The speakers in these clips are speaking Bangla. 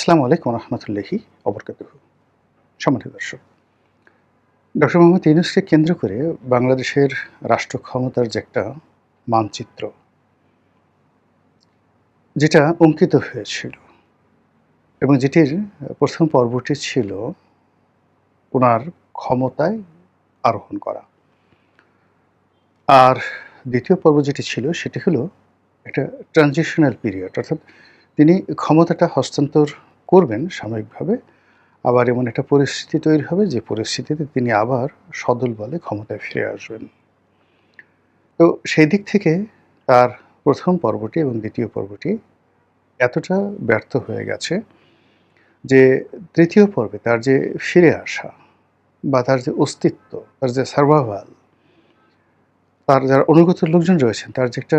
আসসালামু আলাইকুম রহমতুল্লাহি অবরকাতুহু। সম্মানিত দর্শক, ডক্টর মোহাম্মদ ইউনূসকে কেন্দ্র করে বাংলাদেশের রাষ্ট্র ক্ষমতার যে একটা মানচিত্র, যেটা অঙ্কিত হয়েছিল এবং যেটির প্রথম পর্বটি ছিল উনার ক্ষমতায় আরোহণ করা। আর দ্বিতীয় পর্ব যেটি ছিল সেটি হলো একটা ট্রানজিশনাল পিরিয়ড, অর্থাৎ তিনি ক্ষমতাটা হস্তান্তর করবেন সাময়িকভাবে, আবার এমন একটা পরিস্থিতি তৈরি হবে যে পরিস্থিতিতে তিনি আবার সদল বলে ক্ষমতায় ফিরে আসবেন। তো সেই দিক থেকে তার প্রথম পর্বটি এবং দ্বিতীয় পর্বটি এতটা ব্যর্থ হয়ে গেছে যে তৃতীয় পর্বে তার যে ফিরে আসা বা তার যে অস্তিত্ব, তার যে সার্ভাইভাল, তার যারা অনুগত লোকজন রয়েছেন, তার যে একটা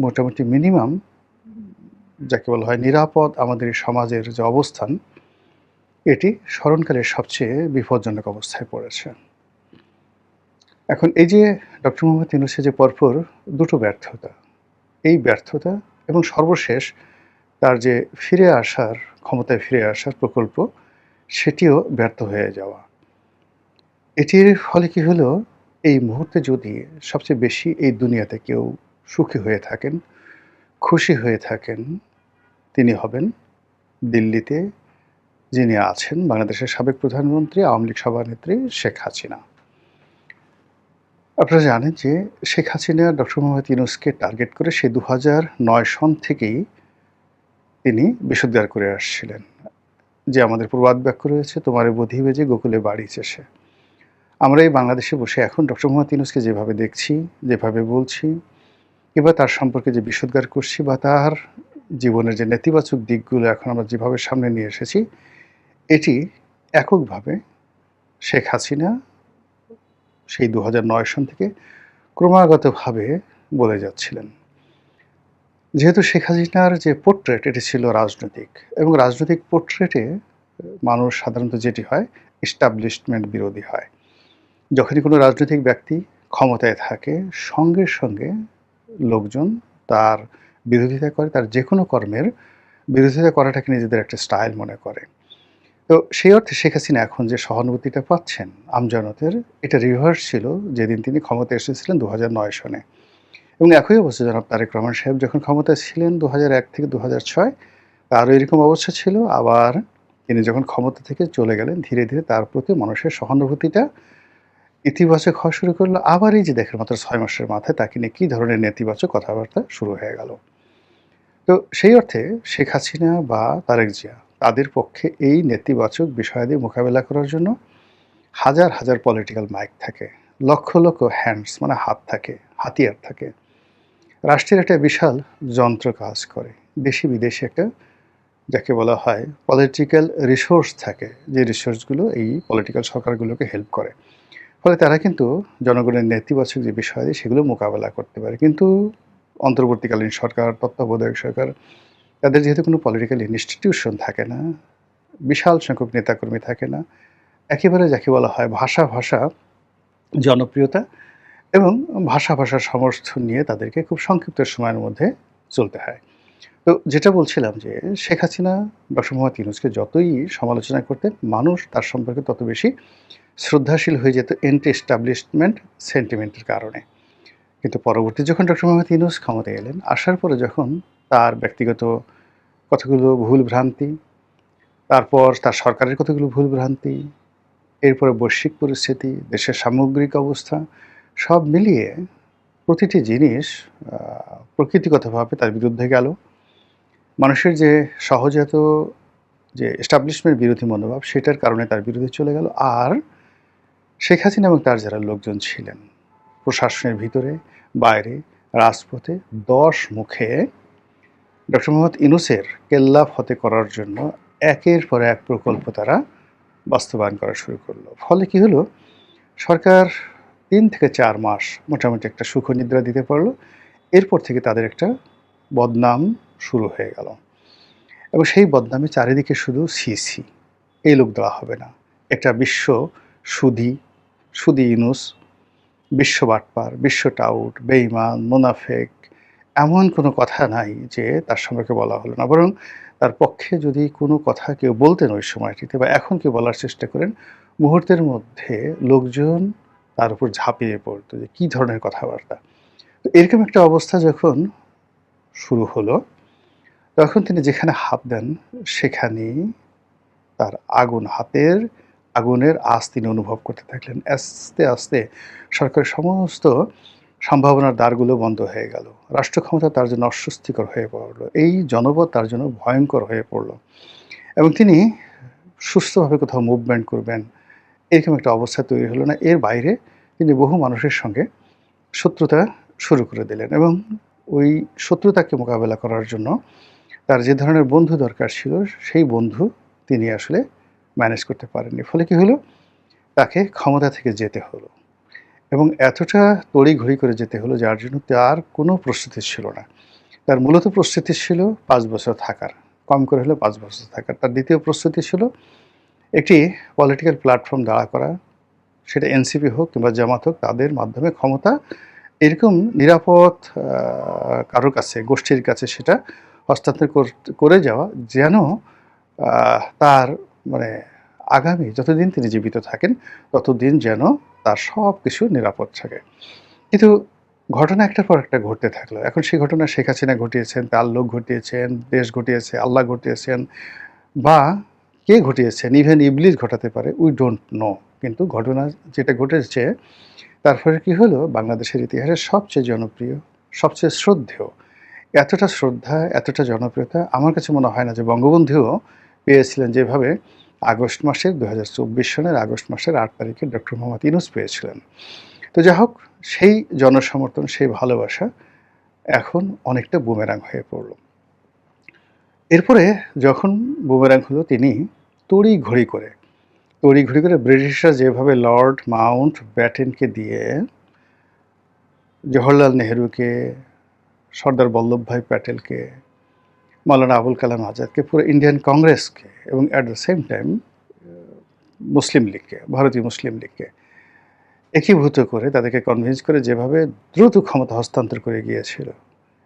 মোটামুটি মিনিমাম যাকে বলা হয় নিরাপদ আমাদের এই সমাজের যে অবস্থান, এটি স্মরণকালের সবচেয়ে বিপজ্জনক অবস্থায় পড়েছে। এখন এই যে ডক্টর মোহাম্মদ ইউনূসের যে পরপর দুটো ব্যর্থতা, এই ব্যর্থতা এবং সর্বশেষ তার যে ফিরে আসার, ক্ষমতায় ফিরে আসার প্রকল্প, সেটিও ব্যর্থ হয়ে যাওয়া। এটির ফলে কি হলো, এই মুহূর্তে যদি সবচেয়ে বেশি এই দুনিয়াতে কেউ সুখী হয়ে থাকেন, খুশি হয়ে থাকেন, তিনি হবেন দিল্লিতে যিনি আছেন বাংলাদেশের সাবেক প্রধানমন্ত্রী, আওয়ামী লীগ সভানেত্রী শেখ হাসিনা। আপনারা জানেন যে শেখ হাসিনা ডক্টর মোহাম্মদ ইউনূসকে টার্গেট করে সেই ২০০৯ সন থেকেই তিনি বিষোদ্গার করে আসছিলেন যে আমাদের প্রবাদ বাক্য রয়েছে, তোমারে বধিবে যে গোকুলে বাড়িছে সে। আমরা এই বাংলাদেশে বসে এখন ডক্টর মোহাম্মদ ইউনূসকে যেভাবে দেখছি, যেভাবে বলছি, কিংবা তার সম্পর্কে যে বিষোদ্গার করছি বা তার জীবনের যে নেতিবাচক দিকগুলো এখন আমরা যেভাবে সামনে নিয়ে এসেছি, এটি এককভাবে শেখ হাসিনা সেই ২০০৯ সন থেকে ক্রমাগতভাবে বলে যাচ্ছিলেন। যেহেতু শেখ হাসিনার যে পোর্ট্রেট, এটি ছিল রাজনৈতিক, এবং রাজনৈতিক পোর্ট্রেটে মানুষ সাধারণত যেটি হয়, এস্টাবলিশমেন্ট বিরোধী হয়। যখনই কোনো রাজনৈতিক ব্যক্তি ক্ষমতায় থাকে, সঙ্গে সঙ্গে লোকজন তার বিরোধিতা করে, তার যে কোনো কর্মের বিরোধিতা করাটাকে নিজেদের একটা স্টাইল মনে করে। তো সেই অর্থে শেখ হাসিনা এখন যে সহানুভূতিটা পাচ্ছেন আমজনতের, এটা রিভার্স ছিল যেদিন তিনি ক্ষমতায় এসেছিলেন ২০০৯ সনে। এবং একই অবস্থা জনাব তারেক রহমান সাহেব যখন ক্ষমতায় ছিলেন ২০০১ থেকে ২০০৬, তারও এরকম অবস্থা ছিল। আবার তিনি যখন ক্ষমতা থেকে চলে গেলেন, ধীরে ধীরে তার প্রতি মানুষের সহানুভূতিটা ইতিবাচক হওয়া শুরু করলো। আবার এই যে দেখেন মাত্র ৬ মাসের মাথায় তাকে নিয়ে কী ধরনের নেতিবাচক কথাবার্তা শুরু হয়ে গেল। তো সেই অর্থে শেখ হাসিনা বা তারেক জিয়া, তাদের পক্ষে এই নেতিবাচক বিষয়াদি মোকাবেলা করার জন্য হাজার হাজার পলিটিক্যাল মাইক থাকে, লক্ষ লক্ষ হ্যান্ডস মানে হাত থাকে, হাতিয়ার থাকে। রাষ্ট্রের একটা বিশাল যন্ত্র কাজ করে, দেশি বিদেশি একটা যাকে বলা হয় পলিটিক্যাল রিসোর্স থাকে, যে রিসোর্সগুলো এই পলিটিক্যাল সরকারগুলোকে হেল্প করে। ফলে তারা কিন্তু জনগণের নেতিবাচক যে বিষয় সেগুলো মোকাবেলা করতে পারে। কিন্তু অন্তর্বর্তীকালীন সরকার, তত্ত্বাবধায়ক সরকার, তাদের যেহেতু কোনো পলিটিক্যাল ইনস্টিটিউশন থাকে না, বিশাল সংখ্যক নেতাকর্মী থাকে না, একেবারে যাকে বলা হয় ভাষা ভাষা জনপ্রিয়তা এবং ভাষার সমর্থন নিয়ে তাদেরকে খুব সংক্ষিপ্ত সময়ের মধ্যে চলতে হয়। তো যেটা বলছিলাম যে শেখ হাসিনা ডক্টর মোহাম্মদ ইউনূসকে যতই সমালোচনা করতেন, মানুষ তার সম্পর্কে তত বেশি শ্রদ্ধাশীল হয়ে যেত এন্টি এস্টাবলিশমেন্ট সেন্টিমেন্টের কারণে। কিন্তু পরবর্তী যখন ডক্টর মোহাম্মদ ইউনূস ক্ষমতায় এলেন, আসার পরে যখন তার ব্যক্তিগত কতগুলো ভুল ভ্রান্তি, তারপর তার সরকারের কতগুলো ভুল ভ্রান্তি, এরপরে বৈশ্বিক পরিস্থিতি, দেশের সামগ্রিক অবস্থা, সব মিলিয়ে প্রতিটি জিনিস প্রকৃতিগতভাবে তার বিরুদ্ধে গেল। মানুষের যে সহজাত যে এস্টাবলিশমেন্ট বিরোধী মনোভাব, সেটার কারণে তার বিরুদ্ধে চলে গেল। আর শেখ হাসিনা এবং তার যারা লোকজন ছিলেন প্রশাসনের ভিতরে, বাইরে, রাজপথে ১০ মুখে ডক্টর মোহাম্মদ ইউনূসের কেল্লা ফতে করার জন্য একের পর এক প্রকল্প তারা বাস্তবায়ন করা শুরু করলো। ফলে কি হলো, সরকার ৩ থেকে ৪ মাস মোটামুটি একটা সুখনিদ্রা দিতে পারলো। এরপর থেকে তাদের একটা বদনাম শুরু হয়ে গেল, এবং সেই বদনামে চারিদিকে শুধু ছি, এই লোক দেওয়া হবে না। একটা বিশ্ব সুদী, সুদী ইউনূস, বিশ্ব বাটপার, বিশ্ব টাউট, বেঈমান, মুনাফেক, এমন কোনো কথা নাই যে তার সম্পর্কে বলা হলো না। বরং তার পক্ষে যদি কোনো কথা কেউ বলতেন ওই সময়টিতে বা এখন কেউ বলার চেষ্টা করেন, মুহূর্তের মধ্যে লোকজন তার উপর ঝাঁপিয়ে পড়তো যে কী ধরনের কথাবার্তা। তো এরকম একটা অবস্থা যখন শুরু হলো, তখন তিনি যেখানে হাত দেন সেখানেই তার হাতের আগুনের আঁচ তিনি অনুভব করতে থাকলেন। আস্তে, আস্তে সরকারের সমস্ত সম্ভাবনার দ্বারগুলো বন্ধ হয়ে গেল। রাষ্ট্র ক্ষমতা তার জন্য অস্বস্তিকর হয়ে পড়ল। এই জনপদ তার জন্য ভয়ঙ্কর হয়ে পড়ল এবং তিনি সুস্থভাবে কোথাও মুভমেন্ট করবেন, এরকম একটা অবস্থা তৈরি হলো না। এর বাইরে তিনি বহু মানুষের সঙ্গে শত্রুতা শুরু করে দিলেন এবং ওই শত্রুতাকে মোকাবেলা করার জন্য তার যে ধরনের বন্ধু দরকার ছিল, সেই বন্ধু তিনি আসলে ম্যানেজ করতে পারেননি। ফলে কি হলো? তাকে ক্ষমতা থেকে যেতে হলো এবং এতটা তড়িঘড়ি করে যেতে হলো যার জন্য তার কোনো প্রস্তুতি ছিল না। তার মূলত প্রস্তুতি ছিল ৫ বছর থাকার, কম করে হলেও ৫ বছর থাকার। তার দ্বিতীয় প্রস্তুতি ছিল একটি পলিটিক্যাল প্ল্যাটফর্ম দাঁড়া করা, সেটা এনসিপি হোক কিংবা জামাত হোক, তাদের মাধ্যমে ক্ষমতা এরকম নিরাপদ কারো কাছে, গোষ্ঠীর কাছে সেটা হস্তান্তর করে যাওয়া যেন তার মানে আগামী যতদিন তিনি জীবিত থাকেন ততদিন যেন তার সব কিছু নিরাপদ থাকে। কিন্তু ঘটনা একটার পর একটা ঘটতে থাকলো। এখন সেই ঘটনা শেখ হাসিনা ঘটিয়েছেন, তার লোক ঘটিয়েছেন, দেশ ঘটিয়েছে, আল্লাহ ঘটিয়েছেন বা কে ঘটিয়েছেন, ইভেন ইবলিস ঘটাতে পারে, উই ডোন্ট নো। কিন্তু ঘটনা যেটা ঘটেছে তারপরে কি হলো, বাংলাদেশের ইতিহাসে সবচেয়ে জনপ্রিয়, সবচেয়ে শ্রদ্ধেয়, এতটা শ্রদ্ধা, এতটা জনপ্রিয়তা আমার কাছে মনে হয় না যে বঙ্গবন্ধুও পেয়েছিলেন যেভাবে আগস্ট মাসের ২০২৪ সনের আগস্ট মাসের ৮ তারিখে ডক্টর মোহাম্মদ ইউনূস পেয়েছিলেন। তো যাই হোক, সেই জনসমর্থন, সেই ভালোবাসা এখন অনেকটা বুমেরাং হয়ে পড়ল। এরপরে যখন বুমেরাং হলো, তিনি তড়িঘড়ি করে ব্রিটিশরা যেভাবে লর্ড মাউন্ট ব্যাটেনকে দিয়ে জওহরলাল নেহরুকে, সর্দার বল্লভভাই প্যাটেলকে, মাওলানা আবুল কালাম আজাদকে, পুরো ইন্ডিয়ান কংগ্রেসকে এবং অ্যাট দ্য সেম টাইম মুসলিম লীগকে, ভারতীয় মুসলিম লীগকে একীভূত করে তাদেরকে কনভিন্স করে যেভাবে দ্রুত ক্ষমতা হস্তান্তর করে গিয়েছিল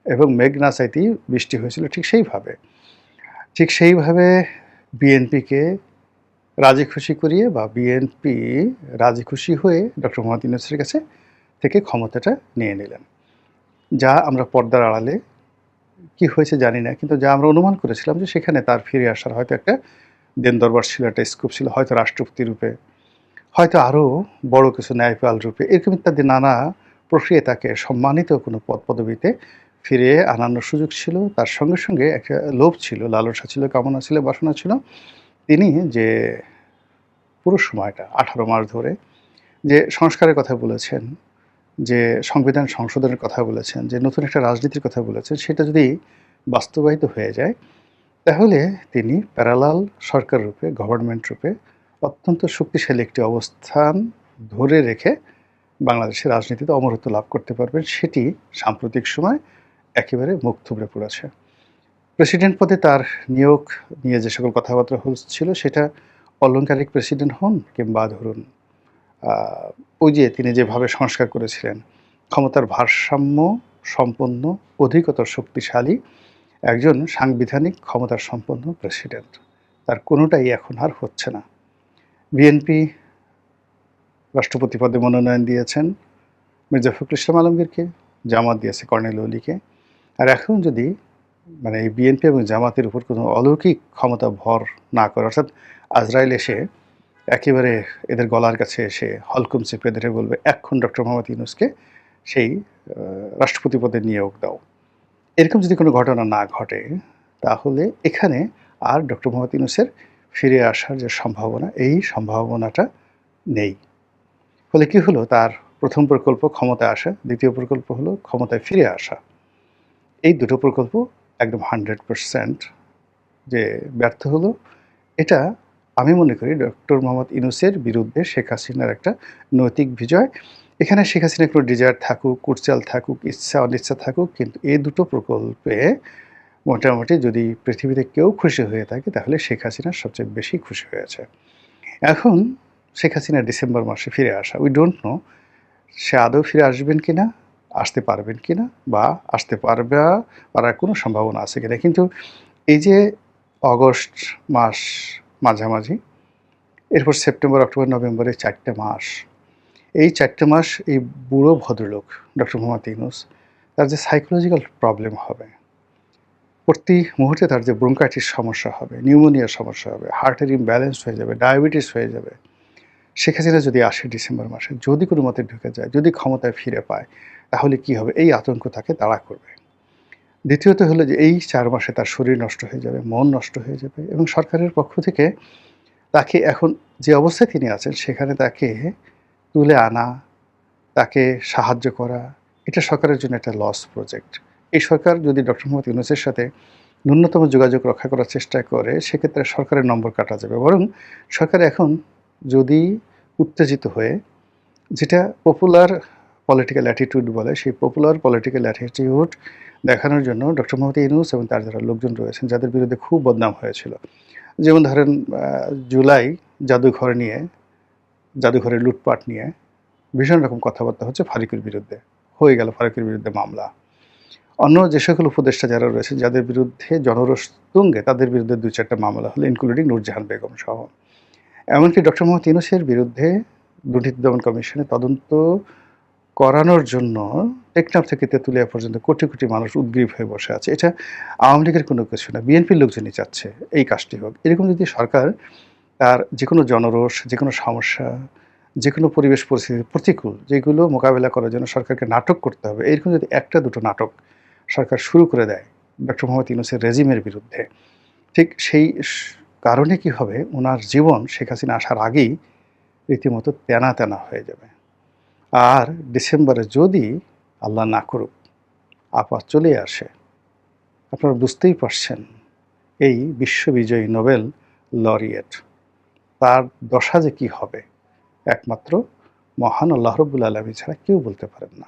এবং মেঘনা চাইতে বৃষ্টি হয়েছিল, ঠিক সেইভাবে বিএনপিকে রাজি খুশি করিয়ে বা বিএনপি রাজি খুশি হয়ে ডক্টর মোহাম্মদ ইউনূসের কাছে থেকে ক্ষমতাটা নিয়ে নিলেন। যা আমরা পর্দার আড়ালে কি হয়েছে জানি না, কিন্তু যা আমরা অনুমান করেছিলাম যে সেখানে তার ফিরে আসার হয়তো একটা দেন দরবার ছিল, একটা স্কোপ ছিল, হয়তো রাষ্ট্রপতি রূপে, হয়তো আরও বড় কিছু ন্যায়পাল রূপে, এরকম ইত্যাদি নানা প্রক্রিয়ায় তাকে সম্মানিত কোনো পদ পদবিতে ফিরিয়ে আনানোর সুযোগ ছিল। তার সঙ্গে সঙ্গে একটা লোভ ছিল, লালসা ছিল, কামনা ছিল, বাসনা ছিল। তিনি যে পুরো সময়টা ১৮ মাস ধরে যে সংস্কারের কথা বলেছেন, যে সংবিধান সংশোধনের কথা বলেছেন, যে নতুন একটা রাজনীতির কথা বলেছেন, সেটা যদি বাস্তবায়িত হয়ে যায় তাহলে তিনি প্যারালাল সরকার রূপে, গভর্নমেন্ট রূপে অত্যন্ত শক্তিশালী একটি অবস্থান ধরে রেখে বাংলাদেশের রাজনীতিতে অমরত্ব লাভ করতে পারবেন। সেটি সাম্প্রতিক সময় একেবারে মুখ থুবড়ে পড়েছে। প্রেসিডেন্ট পদে তার নিয়োগ নিয়ে যে সকল কথাবার্তা হচ্ছিল, সেটা অলংকারিক প্রেসিডেন্ট হন কিংবা ধরুন ওই যে তিনি যেভাবে সংস্কার করেছিলেন, ক্ষমতার ভারসাম্য সম্পন্ন, অধিকতর শক্তিশালী একজন সাংবিধানিক ক্ষমতার সম্পন্ন প্রেসিডেন্ট, তার কোনোটাই এখন আর হচ্ছে না। বিএনপি রাষ্ট্রপতি পদে মনোনয়ন দিয়েছেন মির্জা ফখরুল ইসলাম আলমগীরকে, জামাত দিয়েছে কর্নেল ওলিকে। আর এখন যদি মানে এই বিএনপি এবং জামাতের উপর কোনো অলৌকিক ক্ষমতা ভর না করে, অর্থাৎ আজরাইল এসে একেবারে এদের গলার কাছে এসে হলকুম চেপে ধরে বলবে এখন ডক্টর মোহাম্মদ ইউনূসকে সেই রাষ্ট্রপতি পদে নিয়োগ দাও, এরকম যদি কোনো ঘটনা না ঘটে তাহলে এখানে আর ডক্টর মোহাম্মদ ইউনূসের ফিরে আসার যে সম্ভাবনা, এই সম্ভাবনাটা নেই। ফলে কি হলো, তার প্রথম প্রকল্প ক্ষমতায় আসা, দ্বিতীয় প্রকল্প হলো ক্ষমতায় ফিরে আসা। এই দুটো প্রকল্প একদম 100% যে ব্যর্থ হলো, এটা আমি মনে করি ডক্টর মোহাম্মদ ইউনূসের বিরুদ্ধে শেখ হাসিনার একটা নৈতিক বিজয়। এখানে শেখ হাসিনার কোনো ডিজায়ার থাকুক, কুটচাল থাকুক, ইচ্ছা অনিচ্ছা থাকুক, কিন্তু এই দুটো প্রকল্পে মোটামুটি যদি পৃথিবীতে কেউ খুশি হয়ে থাকে তাহলে শেখ হাসিনা সবচেয়ে বেশি খুশি হয়েছে। এখন শেখ হাসিনা ডিসেম্বর মাসে ফিরে আসা, উই ডোন্ট নো সে আদৌ ফিরে আসবেন কিনা, আসতে পারবেন কিনা, বা আসতে পারার কোনো সম্ভাবনা আছে কিনা। কিন্তু এই যে অগস্ট মাস মাঝামাঝি, এরপর সেপ্টেম্বর, অক্টোবর, নভেম্বরে 4টে মাস। এই 4টে মাস এই বুড়ো ভদ্রলোক ডক্টর মোহাম্মদ ইউনূস, তার যে সাইকোলজিক্যাল প্রবলেম হবে, প্রতি মুহূর্তে তার যে ব্রঙ্কাইটিস সমস্যা হবে, নিউমোনিয়ার সমস্যা হবে, হার্টের ইমব্যালেন্স হয়ে যাবে, ডায়াবেটিস হয়ে যাবে। শেখ হাসিনা যদি আসে ডিসেম্বর মাসে, যদি কোনো মতে ঢুকে যায়, যদি ক্ষমতায় ফিরে পায়, তাহলে কি হবে? এই আতঙ্ক তাকে তাড়া করবে। দ্বিতীয়ত হলো যে এই 4 মাসে তার শরীর নষ্ট হয়ে যাবে, মন নষ্ট হয়ে যাবে, এবং সরকারের পক্ষ থেকে তাকে এখন যে অবস্থায় তিনি আছেন সেখানে তাকে তুলে আনা, তাকে সাহায্য করা, এটা সরকারের জন্য একটা লস প্রজেক্ট। এই সরকার যদি ডক্টর মোহাম্মদ ইউনূসের সাথে ন্যূনতম যোগাযোগ রক্ষা করার চেষ্টা করে, সেক্ষেত্রে সরকারের নম্বর কাটা যাবে। বরং সরকার এখন যদি উত্তেজিত হয়ে, যেটা পপুলার পলিটিক্যাল অ্যাটিটিউড বলে, সেই পপুলার পলিটিক্যাল অ্যাটিটিউড দেখানোর জন্য ডক্টর মোহাম্মদ ইউনূস এবং তার যারা লোকজন রয়েছেন, যাদের বিরুদ্ধে খুব বদনাম হয়েছিল, যেমন ধরেন জুলাই জাদুঘর নিয়ে, জাদুঘরের লুটপাট নিয়ে ভীষণ রকম কথাবার্তা হচ্ছে ফারুকের বিরুদ্ধে, হয়ে গেল ফারুকের বিরুদ্ধে মামলা। অন্য যে সকল উপদেষ্টা যারা রয়েছেন, যাদের বিরুদ্ধে জনরোষ তুঙ্গে, তাদের বিরুদ্ধে 2-4টা মামলা হলো, ইনক্লুডিং নূরজাহান বেগম সহ। এমনকি ডক্টর মোহাম্মদ ইউনূসের বিরুদ্ধে দুর্নীতি দমন কমিশনে তদন্ত করানোর জন্য টেকনাফ থেকে তেঁতুলিয়া পর্যন্ত কোটি কোটি মানুষ উদ্গ্রীব হয়ে বসে আছে। এটা আওয়ামী লীগের কোনো কিছু না, বিএনপির লোকজনই চাচ্ছে এই কাজটি হোক। এরকম যদি সরকার তার যে কোনো জনরোষ, যে কোনো সমস্যা, যে কোনো পরিবেশ পরিস্থিতি প্রতিকূল, যেগুলো মোকাবেলা করার জন্য সরকারকে নাটক করতে হবে, এরকম যদি 1টা-2টো নাটক সরকার শুরু করে দেয় ডক্টর মোহাম্মদ ইউনূসের রেজিমের বিরুদ্ধে, ঠিক সেই কারণে কি হবে, ওনার জীবন শেখ হাসিনা আসার আগেই রীতিমতো তেনা তেনা হয়ে যাবে। আর ডিসেম্বরে যদি আল্লাহ না করুক আপাত চলে আসে, আপনারা বুঝতেই পারছেন এই বিশ্ববিজয়ী নোবেল লরিয়েট, তার দশা যে কী হবে একমাত্র মহান আল্লাহ রাব্বুল আলামিন ছাড়া কেউ বলতে পারেন না।